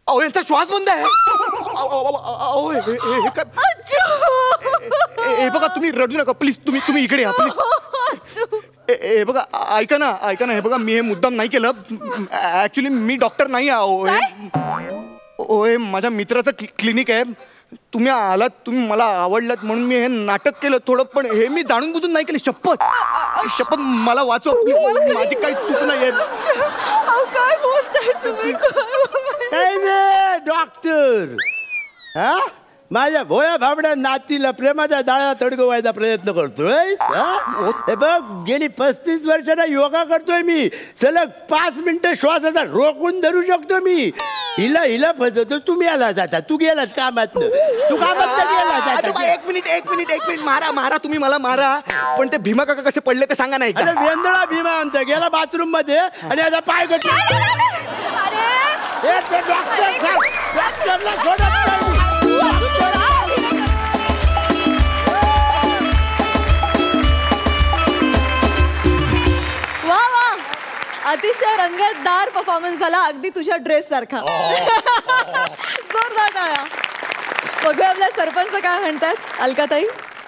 अहो यांचा श्वास बंद आहे. हे बघा, तुम्ही रडू नका प्लीज. तुम्ही इकडे या प्लीज. हे बघा, ऐका ना. हे बघा, मी हे मुद्दाम नाही केलं. ऍक्च्युली मी डॉक्टर नाही आहे. माझ्या मित्राचं क्लिनिक आहे. तुम्ही आलात, तुम्ही मला आवडलात म्हणून मी हे नाटक केलं थोडं, पण हे मी जाणून बुजून नाही केलं. शपथ मला वाचवा, माझी काही चूक नाही. काय बोलताय तुम्ही? डॉक्टर माझ्या भोया भाबड्या नातीला प्रेमाच्या जाळ्यात अडकवायचा प्रयत्न करतोय. हे बघ, गेली 35 वर्षांना योगा करतोय मी. सलग 5 मिनिटं श्वासाचा रोखून धरू शकतो मी. हिला फसवतो. तुम्ही आला जाता. तू गेलास कामात. तू कामात गेला. एक मिनिट मारा तुम्ही मला मारा, पण ते भीमा काका कसे पडले ते सांगा. नाही वेंदळा भीमा आमचा गेला बाथरूम मध्ये आणि याचा पाय गट. डॉक्टरला सोडत नाही. अतिशय रंगतदार परफॉर्मन्स झाला, अगदी तुझ्या ड्रेस सारखा. जोरदार टाळ्या. बघूया आपल्या सरपंच काय म्हणतात. अलकाताई.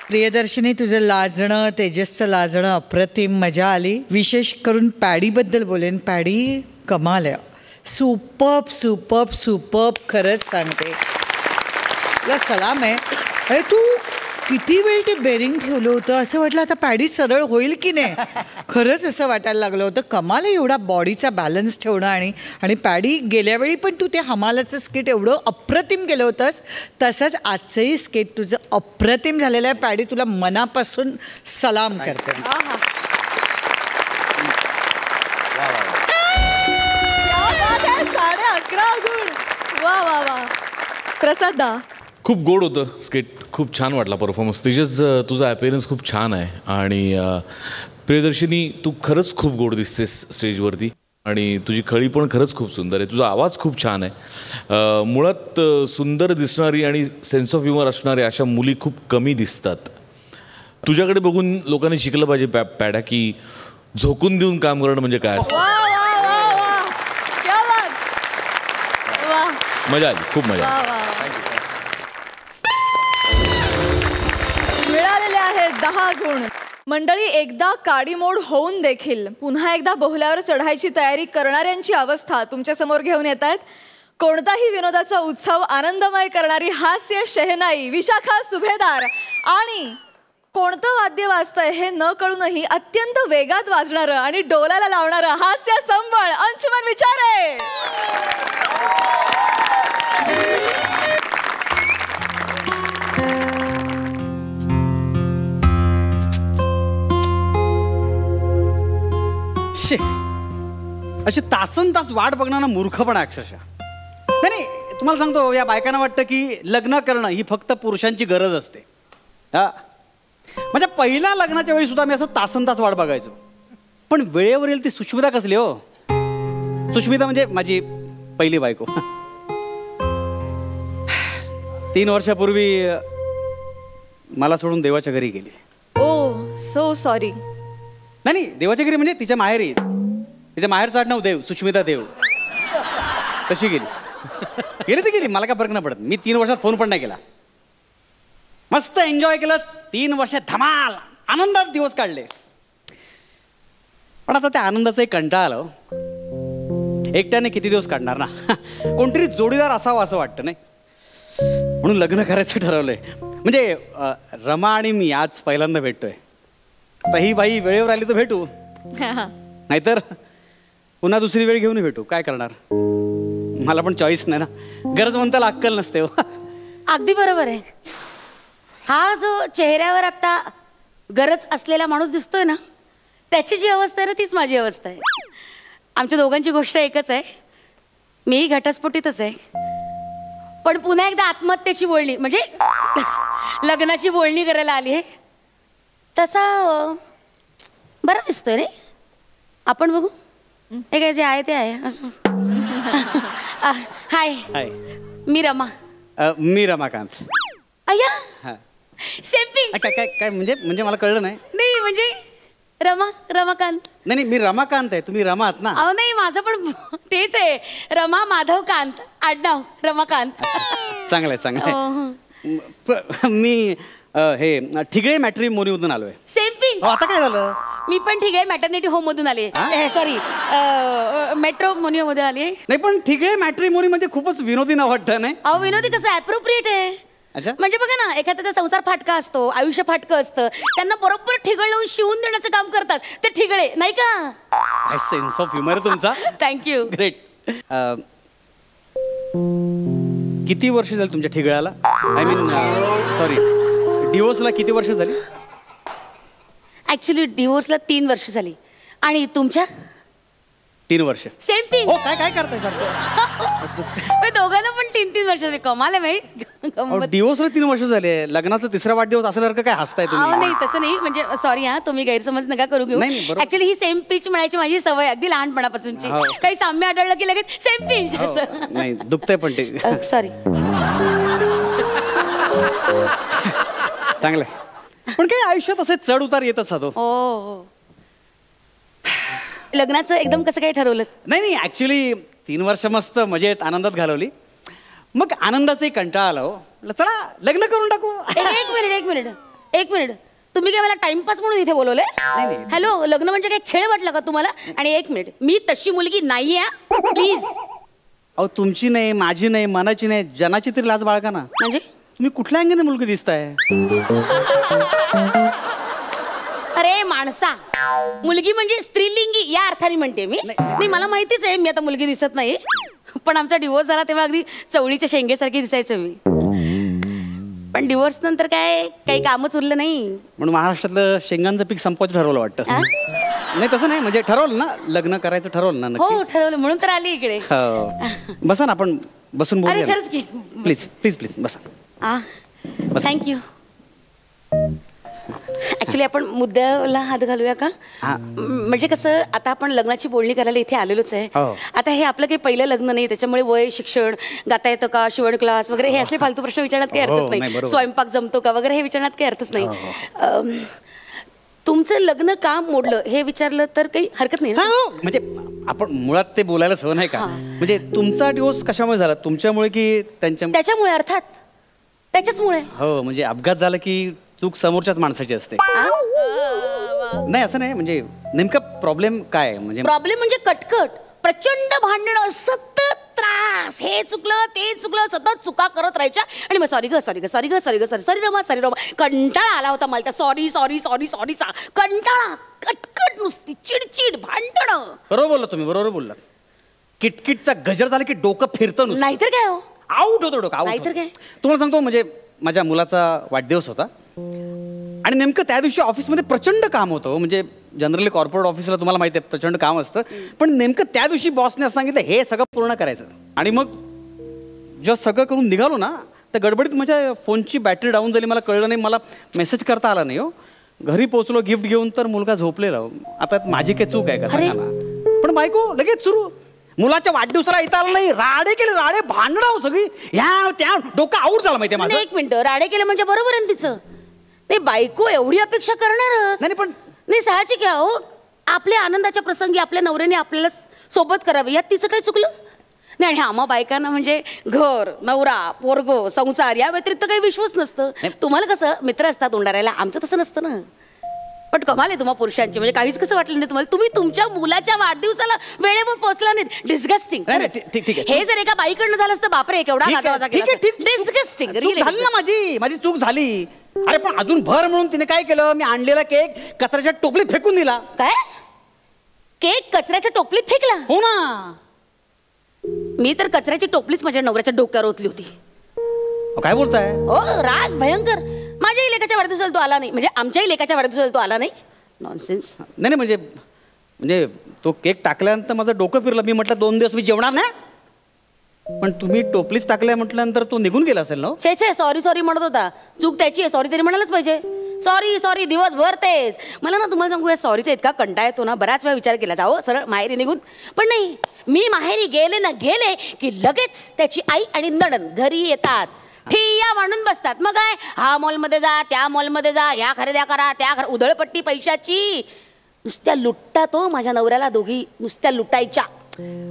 प्रियदर्शनी, तुझं लाजणं, तेजसचं लाजणं अप्रतिम, मजा आली. विशेष करून पॅडीबद्दल बोलेन. पॅडी कमाल आहे. सुपर्ब खरंच सांगते. तुला सलाम आहे. अरे तू किती वेळ ते बेरिंग ठेवलं होतं, असं वाटलं आता पॅडी सरळ होईल की नाही. खरंच असं वाटायला लागलं होतं. कमाल आहे एवढा बॉडीचा बॅलन्स ठेवणं. आणि पॅडी गेल्या वेळी पण तू ते हमालाचं स्किट एवढं अप्रतिम केलं होतंस, तसंच आजचंही स्किट तुझं अप्रतिम झालेलं आहे. पॅडी, तुला मनापासून सलाम करते. प्रसादा. खूप गोड होतं स्किट, खूप छान वाटला परफॉर्मन्स. तेजस, तुझा अपीअरन्स खूप छान आहे. आणि प्रियदर्शिनी, तू खरंच खूप गोड दिसतेस स्टेजवरती. आणि तुझी खळी पण खरंच खूप सुंदर आहे. तुझा आवाज खूप छान आहे. मुळात सुंदर दिसणारी आणि सेन्स ऑफ ह्युमर असणारी अशा मुली खूप कमी दिसतात. तुझ्याकडे बघून लोकांनी शिकलं पाहिजे पॅडा, की झोकून देऊन काम करणं म्हणजे काय असतं. मजा आली, खूप मजा आली. मिळालेले आहेत 10 गुण. मंडळी, एकदा काडीमोड होऊन देखील पुन्हा एकदा बोहल्यावर चढायची तयारी करणाऱ्यांची अवस्था तुमच्या समोर घेऊन येत आहेत. कोणताही विनोदाचा उत्सव आनंदमय करणारी हास्य शहनाई विशाखा सुभेदार आणि कोणतं वाद्य वाजतंय हे न कळूनही अत्यंत वेगात वाजणारं आणि डोलाला लावणारं हास्य संबळ अंशुमन विचारे. अशी तासन तास वाट बघणारा मूर्खपणा अक्षरशः. नाही, तुम्हाला सांगतो, या बायकांना वाटतं की लग्न करणं ही फक्त पुरुषांची गरज असते. माझ्या पहिल्या लग्नाच्या वेळी सुद्धा मी असं तासन तास वाट बघायचो. पण वेळेवर येईल ती सुष्मिता कसली हो. सुष्मिता म्हणजे माझी पहिली बायको. 3 वर्षापूर्वी मला सोडून देवाच्या घरी गेली. ओ सो सॉरी. नाही, देवाच्या घरी म्हणजे तिच्या माहेरी. तिच्या माहेरचं आडनाव देव, सुष्मिता देव. कशी गेली ती गेली, मला काय फरक नाही पडत. मी 3 वर्षात फोन पण नाही केला. मस्त एन्जॉय केलं. 3 वर्ष धमाल आनंदात दिवस काढले. पण आता त्या आनंदाचा एक कंटाळा आला. एकट्याने किती दिवस काढणार ना. कोणतरी जोडीदार असावा असं वाटतं नाही. म्हणून लग्न करायचं ठरवलंय. म्हणजे रमा आणि मी आज पहिल्यांदा भेटतोय. आता ही बाई वेळेवर आली तर भेटू, नाहीतर पुन्हा दुसरी वेळ घेऊन भेटू. काय करणार, मला पण चॉईस नाही ना. गरज म्हणताला अक्कल नसते. अगदी बरोबर आहे. हा जो चेहऱ्यावर आता गरज असलेला माणूस दिसतोय ना, त्याची जी अवस्था आहे ना तीच माझी अवस्था आहे. आमच्या दोघांची गोष्ट एकच आहे. मीही घटस्फोटीतच आहे, पण पुन्हा एकदा आत्महत्येची बोलणी म्हणजे लग्नाची बोलणी करायला आली आहे. तसा बरा दिसतोय रे. आपण बघू, हे काय जे आहे ते आहे. हाय, हाय, मी रमा. मी रमाकांत. अय्या, सेम्पिंग. काय काय काय म्हणजे मला कळलं नाही. नाही म्हणजे रमाकांत. नाही मी रमाकांत आहे, तुम्ही रमा आहात ना. अहो नाही, माझं पण तेच आहे. रमा माधवकांत आडनाव रमाकांत. चांगलं आहे, चांगलं आहे. मी हे ठिगळे मॅट्रिमोनीमधून आलोय. सेम्पिंग. आता काय झालं? मी पण ठिगळे मॅटर्निटी होम मधून आले. सॉरी, मेट्रो मोनिओ मध्ये आले. नाही पण ठिगळे मॅट्रिमोनी म्हणजे खूपच विनोदी नाव वाटतं. नाही अहो विनोदी कसं अप्रोप्रिएट आहे. म्हणजे बघा ना, एखाद्याचा संसार फाटका असतो, आयुष्य फाटकं असतं, त्यांना बरोबर ठिगळ लावून शिवून देण्याचं काम करतात ते ठिगळे, नाही का? काय सेन्स ऑफ ह्युमर तुमचा. थँक्यू. ग्रेट. किती वर्ष झाली तुमच्या ठिगळाला? आय मीन सॉरी, डिवोर्सला किती वर्ष झाली? ऍक्च्युली डिवोर्सला 3 वर्ष झाली. आणि तुमच्या? 3 वर्ष. सेम पिंग. हो, काय काय करताय सारखं? दोघांना पण 3-3 वर्षाचे. कमाल आहे माहिती. डिवोर्सला 3 वर्ष झाले, लग्नाचा 3रा वाढदिवस असल्यासारखं काय हसताय तुम्ही? नाही तसं नाही, म्हणजे सॉरी हा, तुम्ही गैरसमज नका करू घेऊ. ऍक्च्युली ही सेम पिच म्हणायची माझी सवय अगदी लहानपणापासूनची. काही साम्य आढळलं की लगेच सेम पिच. नाही दुखतंय पण ते. सॉरी. चांगलंय, पण काय आयुष्यात असे चढ उतार येत असतात. हो. लग्नाचं एकदम कसं काय ठरवलं? नाही ऍक्च्युली 3 वर्ष मस्त मजेत आनंदात घालवली. मग आनंदाचा कंटाळा आला. हो, चला लग्न करून टाकू. एक मिनिट तुम्ही काय मला टाइमपास म्हणून इथे बोलवलंय? हॅलो, लग्न म्हणजे काय खेळ वाटला का तुम्हाला? आणि 1 मिनिट, मी तशी मुलगी नाहीये प्लीज. अहो तुमची नाही, माझी नाही, मनाची नाही, जनाची तरी लाज बाळगा ना. म्हणजे तुम्ही कुठल्या अंगाने मुलगी दिसताय? अरे माणसा, मुलगी म्हणजे स्त्रीलिंगी या अर्थाने म्हणते मी. नाही मला माहितीच आहे मी आता मुलगी दिसत नाही, पण आमचा डिवोर्स झाला तेव्हा अगदी चवळीच्या शेंगेसारखी दिसायचं मी. पण डिवोर्स नंतर काय काही कामच उरलं नाही. म्हणून महाराष्ट्रातलं शेंगांचं पीक संपवायचं ठरवलं वाटतं. नाही तसं नाही, म्हणजे ठरवलं ना लग्न करायचं, ठरवलं ना? हो ठरवलं, म्हणून तर आली इकडे. बसा ना, आपण बसून बोलूया. अरे खरंच की. प्लीज प्लीज प्लीज बसा. थँक्यू. ऍक्च्युली आपण मुद्द्याला हात घालूया का? म्हणजे कसं, आता आपण लग्नाची बोलणी करायला इथे आलेलोच आहे. आता हे आपलं काही पहिलं लग्न नाही, त्याच्यामुळे वय, शिक्षण, गाता येतं का, शिवण क्लास वगैरे हे असले फालतू प्रश्न विचारण्यात काही अर्थच नाही. स्वयंपाक जमतो का वगैरे हे विचारण्यात काही अर्थच नाही. तुमचं लग्न का मोडलं हे विचारलं तर काही हरकत नाही ना? म्हणजे आपण मुळात ते बोलायलाच हवं नाही का? म्हणजे तुमचा डिवोर्स कशामुळे झाला? तुमच्यामुळे की त्याच्यामुळे? अर्थात त्याच्याचमुळे. हो, म्हणजे अपघात झाला की चूक समोरच्याच माणसाची असते. नाही असं नाही, म्हणजे नेमका प्रॉब्लेम काय? म्हणजे प्रॉब्लेम म्हणजे कटकट, प्रचंड भांडणं, सतत त्रास, हे चुकलं ते चुकलं, सतत चुका करत राहायच्या. आणि मग सॉरी रमा, कंटाळा आला होता मला त्या सॉरी कंटाळा, कटकट, नुसती चिडचिड, भांडणं. बरोबर बोलला तुम्ही, बरोबर बोलला. किटकिटचा गजर झाला की डोकं फिरतं. नाहीतर काय हो, आउट होतो डोकं. नाहीतर काय. तुम्हाला सांगतो, म्हणजे माझ्या मुलाचा वाढदिवस होता आणि नेमकं त्या दिवशी ऑफिसमध्ये प्रचंड काम होतं. म्हणजे जनरली कॉर्पोरेट ऑफिसला तुम्हाला माहिती आहे प्रचंड काम असतं, पण नेमकं त्या दिवशी बॉसने असं सांगितलं हे सगळं पूर्ण करायचं. आणि मग जेव्हा सगळं करून निघालो ना, तर गडबडीत माझ्या फोनची बॅटरी डाऊन झाली. मला कळलं नाही, मला मेसेज करता आला नाही. हो, घरी पोहोचलो गिफ्ट घेऊन तर मुलगा झोपलेला. आता माझी काही चूक आहे का सांगा ना? पण बायको लगेच सुरू, मुलाच्या वाढदिवसाला येता आलं नाही, राडे केले, राडे, भांडणं सगळी, ह्या त्या, डोकं आऊट झालं माहितीये माझं. 1 मिनिट, राडे केले म्हणजे बरोबर आहे तिचं. नाही बायको एवढी अपेक्षा करणारच नाही. पण नाही, साहजिक आहे हो, आपल्या आनंदाच्या प्रसंगी आपल्या नवऱ्याने आपल्याला सोबत करावं, यात तिचं काही चुकलं नाही. आणि आम्हा बायकांना म्हणजे घर, नवरा, पोरगो, संसार या व्यतिरिक्त काही विश्वास नसतं. तुम्हाला कसं मित्र असतात उंडारायला, आमचं तसं नसतं ना. पण कमाल आहे तुम्हा पुरुषांची, म्हणजे काहीच कसं वाटलं नाही तुम्हाला? तुम्ही तुमच्या मुलाच्या वाढदिवसाला वेळेवर पोहोचला नाही. डिस्गस्टिंग. ठीक आहे. हे जर एका बाईकडनं झालं असतं बापरे केवढा गाजावाजा केला. डिस्गस्टिंग. झाली ना माझी चूक झाली. अरे पण अजून भर म्हणून तिने काय केलं, मी आणलेला केक कचऱ्याच्या टोपलीत फेकून दिला. काय? केक कचऱ्याच्या टोपलीत फेकला? हो ना. मी तर कचऱ्याची टोपलीच माझ्या नवऱ्याच्या डोक्यावर ओतली होती. काय बोलताय? ओ राग भयंकर. माझ्याही लेकाच्या वाढदिवसाला तो आला नाही, म्हणजे आमच्याही लेकाच्या वाढदिवसाला तो आला नाही. नॉनसेन्स. नाही म्हणजे तो केक टाकल्यानंतर माझं डोकं फिरलं. मी म्हटलं 2 दिवस मी जेवणार ना, पण तुम्ही टोपलीच टाकल्या म्हटल्यानंतर तो निघून गेला असेल ना. छे सॉरी म्हणत होता. चूक त्याची आहे, सॉरी तरी म्हणायलाच पाहिजे. सॉरी दिवसभर तेच. मला ना तुम्हाला सांगू, या सॉरीचा इतका कंटाळा येतो ना, बराच वेळा विचार केला जाओ सरळ माहेरी निघून. पण नाही, मी माहेरी गेले की लगेच त्याची आई आणि नणंद घरी येतात, ठिय्या मांडून बसतात. मग काय, हा मॉलमध्ये जा, त्या मॉलमध्ये जा, ह्या खरेद्या करा, त्या उधळपट्टी पैशाची. नुसत्या लुटतात हो माझ्या नवऱ्याला, दोघी नुसत्या लुटायच्या.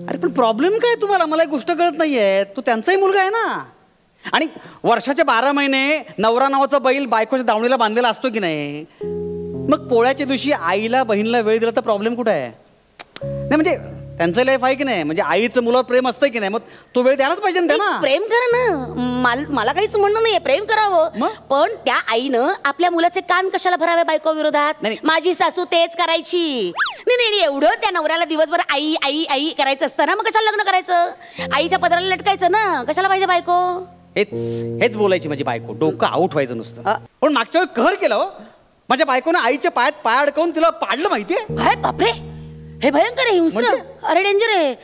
अरे पण प्रॉब्लेम काय तुम्हाला? मला एक गोष्ट कळत नाहीये, तो त्यांचाही मुलगा आहे ना, आणि वर्षाचे 12 महिने नवरा नावाचा बैल बायकोच्या दावणीला बांधलेला असतो की नाही. मग पोळ्याच्या दिवशी आईला बहिणीला वेळ दिला तर प्रॉब्लेम कुठे आहे? नाही म्हणजे त्यांचं लाईफ आहे की नाही, म्हणजे आईचं मुलावर प्रेम असतं की नाही, मग तो वेळ द्यायलाच पाहिजे ना त्यांना. प्रेम करा ना, मला काहीच म्हणणं नाहीये, प्रेम करावं. पण त्या आईनं आपल्या मुलाचे कान कशाला भरावे बायको विरोधात? माझी सासू तेच करायची. नाही एवढं त्या नवऱ्याला दिवसभर आई आई आई करायचं असतं ना, मग कशाला लग्न करायचं? आईच्या पदराला लटकायचं ना, कशाला पाहिजे बायको? हेच बोलायची माझी बायको, डोकं आऊट व्हायचं नुसतं. पण मागच्या वेळी कहर केलं हो माझ्या बायकोनं, आईच्या पायात पाय अडकवून तिला पाडलं माहितीये. बापरे, हे भयंकर आहे, हिंस्र. अरे डेंजर आहे.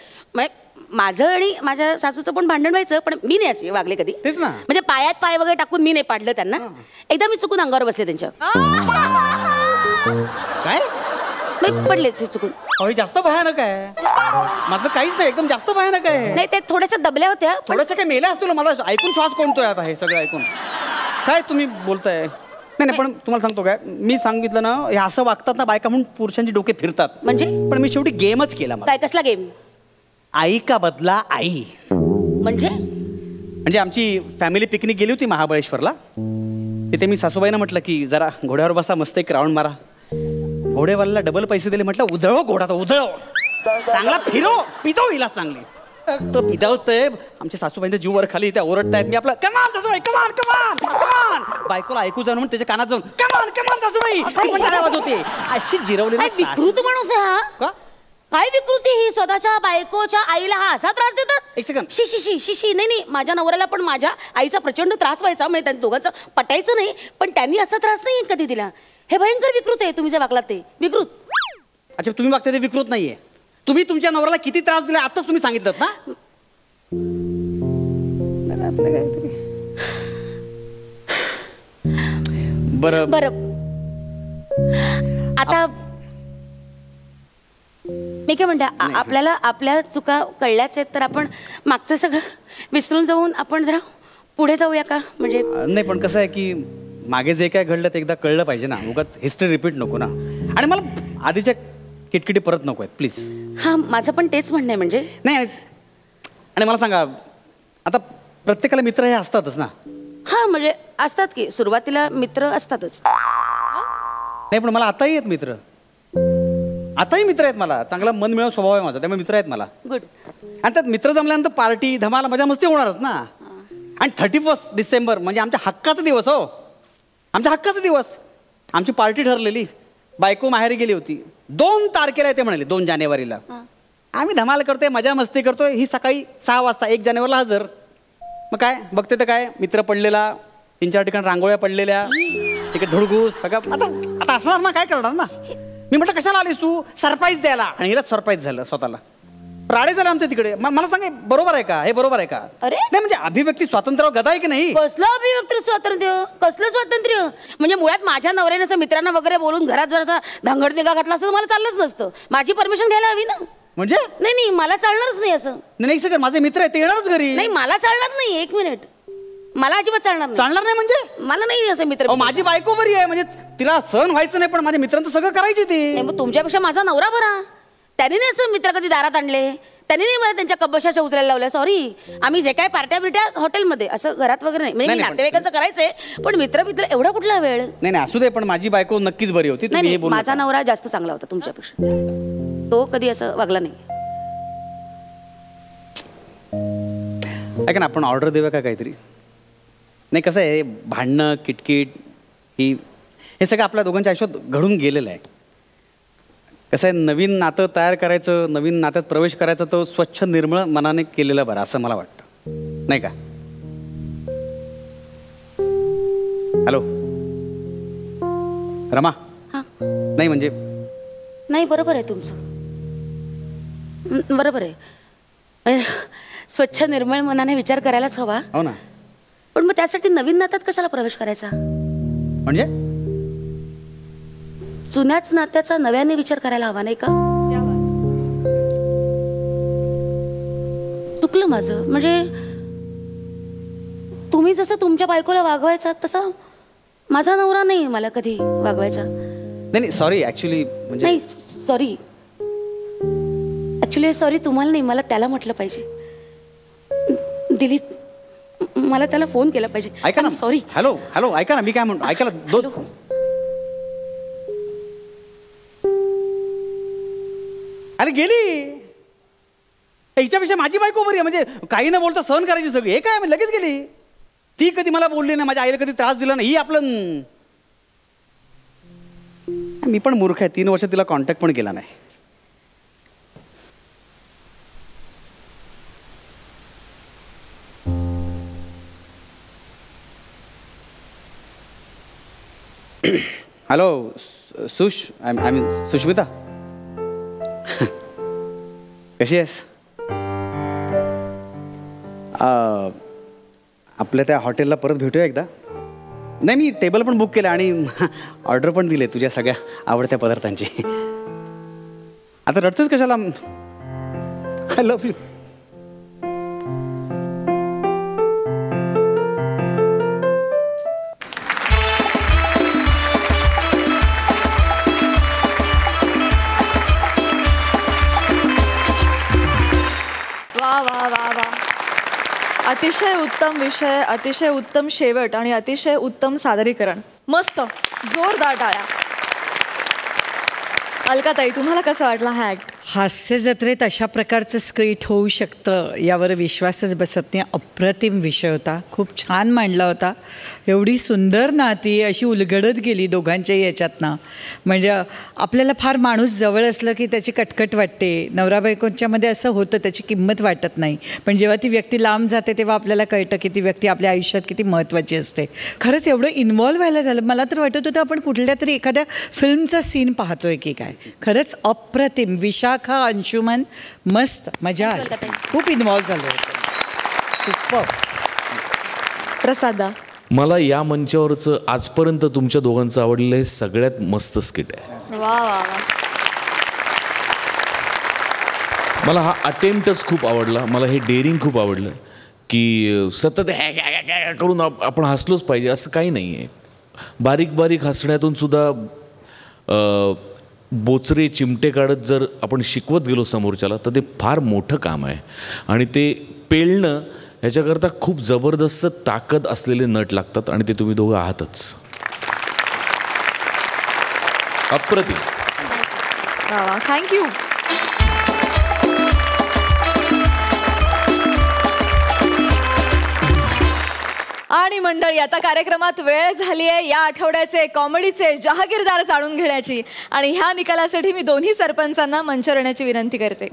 माझं आणि माझ्या सासूचं पण भांडण व्हायचं, पण मी नाही असे वागले कधी. तेच ना, म्हणजे पायात पाय वगैरे टाकून मी नाही पाडलं त्यांना. एकदा मी चुकून अंगावर बसले त्यांच्या. काय पडलेच चुकून. जास्त भयानक आहे. माझं काहीच नाही, एकदम जास्त भयानक आहे. नाही ते थोड्याशा दबल्या होत्या, थोड्याशा काय मेल्या असतो. मला ऐकून श्वास कोणतोय आता हे सगळं ऐकून. काय तुम्ही बोलताय? नाही पण तुम्हाला सांगतो काय, मी सांगितलं ना, हे असं वागतात ना बायका म्हणून पुरुषांचे डोके फिरतात. म्हणजे पण मी शेवटी गेमच केला. काय कसला गेम? आई का बदला आई. म्हणजे आमची फॅमिली पिकनिक गेली होती महाबळेश्वरला. तिथे मी सासूबाईंना म्हटलं की जरा घोड्यावर बसा, मस्त एक राऊंड मारा. घोडेवाल्याला डबल पैसे दिले. म्हटलं उधळव घोडा, तो उधळव, चांगला फिरो, पितो हिला चांगली. तो पिदावतोय. आमच्या सासूबाईंचा जीव वर खाली, त्या ओरडतायत. मी आपलं कमान सासूबाई, कमान. बायकोला ऐकू जाऊन म्हणून त्याच्या कानात जाऊन कमान सासूबाई, आवाज होते. अशी जिरवलेली विकृत माणूस आहे हा. काय विकृती ही? स्वतःच्या बायकोच्या आईला हा असा त्रास देतात? एक सेकंद. शिशी. नाही माझ्या नवऱ्याला पण माझ्या आईचा प्रचंड त्रास व्हायचा, म्हणजे त्यांनी दोघांचं पटायचं नाही, पण त्यांनी असा त्रास नाही कधी दिला. हे भयंकर विकृत आहे. तुम्ही जे वागलात ते विकृत. अच्छा, तुम्ही वागता ते विकृत नाहीये. तुम्ही तुमच्या नवऱ्याला किती त्रास दिला आताच तुम्ही सांगितलं ना. बरं आता मी काय म्हणते, आपल्याला आपल्या चुका कळल्याच आहेत, तर आपण मागचं सगळं विसरून जाऊन आपण जरा पुढे जाऊया का? म्हणजे नाही, पण कसं आहे की मागे जे काय घडलं ते एकदा कळलं पाहिजे ना. उगाच हिस्ट्री रिपीट नको ना. आणि मला आधीच्या किटकिटी परत नको आहेत प्लीज. हा, माझं पण तेच म्हणणं आहे. म्हणजे नाही, आणि मला सांगा, आता प्रत्येकाला मित्र हे असतातच ना. हा, म्हणजे असतात की सुरुवातीला मित्र असतातच. नाही, पण मला आताही आहेत मित्र. आताही मित्र आहेत मला. चांगला मन मिळव स्वभाव आहे माझा, त्यामुळे मित्र आहेत मला. गुड. आणि त्यात मित्र जमल्यानंतर पार्टी धमाल मजा मस्ती होणारच ना. आणि 31 डिसेंबर म्हणजे आमच्या हक्काचा दिवस हो. आमच्या हक्काचा दिवस. आमची पार्टी ठरलेली. बायको माहेरी गेली होती. 2 तारखेला येते म्हणाले, 2 जानेवारीला. आम्ही धमाल करतोय, मजा मस्ती करतोय. ही सकाळी 6 वाजता 1 जानेवारीला हजर. मग काय बघते तर काय, मित्र पडलेला, 3-4 ठिकाणी रांगोळ्या पडलेल्या, तिकडे धुडगूस सगळं. आता असणार ना, काय करणार ना. मी म्हटलं कशाला आलीस तू? सरप्राईज द्यायला. आणि हिला सरप्राईज झालं स्वतःला. राडे झाले आमच्या तिकडे. मला सांगा, बरोबर आहे का हे? बरोबर आहे का? अरे नाही, म्हणजे अभिव्यक्ती स्वातंत्र्यावर गदा आहे की नाही? कसलं अभिव्यक्ती स्वातंत्र्य? कसलं स्वातंत्र्य? म्हणजे मुळात माझ्या नवऱ्याने असं मित्रांना वगैरे बोलून घरात जर धांगडधिंगा घातला असतं तर मला चाललंच नसतं. माझी परमिशन घ्यायला हवी ना. म्हणजे नाही मला चालणारच नाही असं. नाही सगळं माझे मित्र आहेत, ते येणारच घरी. नाही, मला चालणार नाही. 1 मिनिट, मला अजिबात चालणार नाही. चालणार नाही म्हणजे? मला नाही असं मित्र. माझी बायको बरी आहे, म्हणजे तिला सहन व्हायचं नाही, पण माझ्या मित्रांचं सगळं करायची ती. मग तुमच्यापेक्षा माझा नवरा बरा. त्याने नाही असं मित्र कधी दारात आणले, त्यांनी नाही मला त्यांच्या कबशाच्या उचलायला लावल्या. सॉरी, आम्ही जे काय पार्ट्या बिर्ट्या हॉटेलमध्ये, असं घरात वगैरे नाही. म्हणजे नातेवाईकांचं करायचंय, पण मित्र एवढा कुठला वेळ. नाही असू दे, पण माझी बायको नक्कीच बरी होती. नाही, माझा नवरा जास्त चांगला होता तुमच्यापेक्षा. तो कधी असं वागला नाही. ऐका ना, आपण ऑर्डर देऊया का काहीतरी? नाही, कसं आहे, भांडणं किटकिट हे सगळं आपल्या दोघांच्या आयुष्यात घडून गेलेलं आहे. कसं आहे, नवीन नातं तयार करायचं, नवीन नात्यात प्रवेश करायचा, तो स्वच्छ निर्मळ मनाने केलेलं बरं असं मला वाटतं, नाही का? हॅलो रमा. नाही म्हणजे नाही, बरोबर आहे तुमचं, बरोबर आहे. स्वच्छ निर्मळ मनाने विचार करायलाच हवा. हो ना. पण मग त्यासाठी नवीन नात्यात कशाला प्रवेश करायचा? म्हणजे जुन्याच नात्याचा नव्याने विचार करायला हवा, नाही का? चुकलं माझं. म्हणजे तुम्ही जसं तुमच्या बायकोला वागवायचा तसं माझा नवरा नाही मला कधी वागवायचा. नाही सॉरी, ऍक्च्युली म्हणजे नाही सॉरी, ऍक्च्युली सॉरी तुम्हाला नाही, मला त्याला म्हटलं पाहिजे. दिलीप, मला त्याला फोन केला पाहिजे. ऐका ना. सॉरी. हॅलो हॅलो, ऐका ना, मी काय म्हणतो, ऐकायला अरे गेली. हिच्यापेक्षा माझी बायको बरी आहे. म्हणजे काही न बोलता सहन करायची सगळी. हे काय, लगेच गेली. ती कधी मला बोलली नाही, माझ्या आईला कधी त्रास दिला नाही. ही आपलं, मी पण मूर्ख आहे, 3 वर्ष तिला कॉन्टॅक्ट पण केला नाही. हॅलो आय मीन सुष्मिता, कशी आहेस? आपल्या त्या हॉटेलला परत भेटूया एकदा. नाही, मी टेबल पण बुक केलं आणि ऑर्डर पण दिले तुझ्या सगळ्या आवडत्या पदार्थांची. आता रडतेस कशाला? I love you. वा वा वा वा, अतिशय उत्तम विषय, अतिशय उत्तम शेवट आणि अतिशय उत्तम सादरीकरण. मस्त, जोरदार टाळ्या. अलकाताई, तुम्हाला कसं वाटलं हा ॲक्ट? हास्य जत्रेत अशा प्रकारचं स्क्रिप्ट होऊ शकतं यावर विश्वासच बसत नाही. अप्रतिम विषय होता, खूप छान मांडला होता. एवढी सुंदर नाती अशी उलगडत गेली दोघांच्याही याच्यातनं. म्हणजे आपल्याला फार माणूस जवळ असलं की त्याची कटकट वाटते. नवरा बायकोंच्यामध्ये असं होतं, त्याची किंमत वाटत नाही. पण जेव्हा ती व्यक्ती लांब जाते तेव्हा आपल्याला कळतं की ती व्यक्ती आपल्या आयुष्यात किती महत्त्वाची असते. खरंच एवढं इन्व्हॉल्व व्हायला झालं. मला तर वाटत होतं आपण कुठल्या तरी एखाद्या फिल्मचा सीन पाहतोय की काय. खरंच अप्रतिम. विशाखा, अंशुमन, मस्त, मजा आली. खूप इन्व्हॉल्व झालं होतं. सुपर. प्रसादा, मला या मंचावरचं आजपर्यंत तुमच्या दोघांचं आवडलेलं हे सगळ्यात मस्त स्किट आहे. वा वा वा. मला हा अटेम्प्टच खूप आवडला. मला हे डेअरिंग खूप आवडलं की सतत करून आपण हसलोच पाहिजे असं काही नाही आहे. बारीक बारीक हसण्यातून सुद्धा बोचरे चिमटे काढत जर आपण शिकवत गेलो समोरच्याला तर ते फार मोठं काम आहे. आणि ते पेलणं ह्याच्याकरता खूप जबरदस्त ताकद असलेले नट लागतात आणि ते तुम्ही दोघं आहातच. अप्रतिम. थँक्यू. आणि मंडळी, आता कार्यक्रमात वेळ झाली आहे या आठवड्याचे कॉमेडीचे जहागीरदार जाणून घेण्याची. आणि ह्या निकालासाठी मी दोन्ही सरपंचांना मंचावर येण्याची विनंती करते.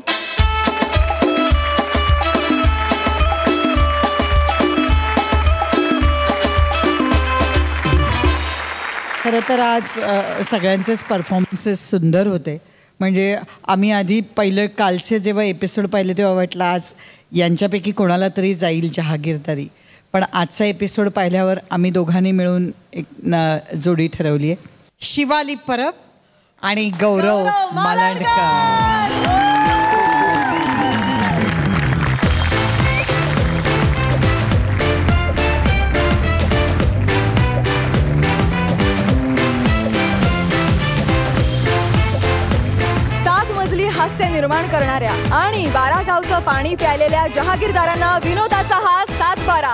खरं तर आज सगळ्यांचेच परफॉर्मन्सेस सुंदर होते. म्हणजे आम्ही आधी पहिलं कालचे जेव्हा एपिसोड पाहिले तेव्हा वाटलं आज यांच्यापैकी कोणाला तरी जाईल जहागीरदारी. पण आजचा एपिसोड पाहिल्यावर आम्ही दोघांनी मिळून एक जोडी ठरवली आहे. शिवाली परब आणि गौरव मालांडकर. नजली हास्य निर्माण करणाऱ्या आणि 12 गावचं पाणी प्यायलेल्या जहागीरदारांना विनोदाचा हा 7-12.